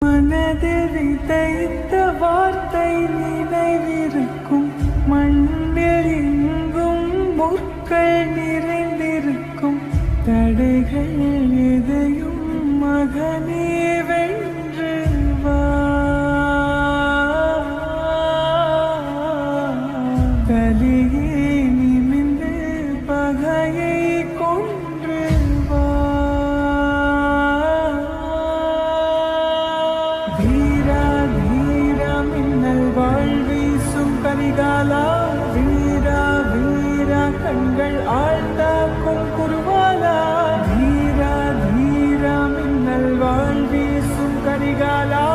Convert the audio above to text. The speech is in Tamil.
மனதில் விதைத்த வார்த்தை நினைவிருக்கும், மண்ணில் எங்கும் முற்கள் நிறைந்திருக்கும். தடைகள் எதையும் மகனே வென்று வா. தலையே நிமிந்து பகையை கொன்று வா. வீரா வீரா மின்னல் வாழ்வீசும் கரிகாலா, வீரா வீரா கண்கள் ஆழ்ந்தாக்கும் குருவாலா. வீரா வீரா மின்னல் வாழ்வீசும் கரிகாலா,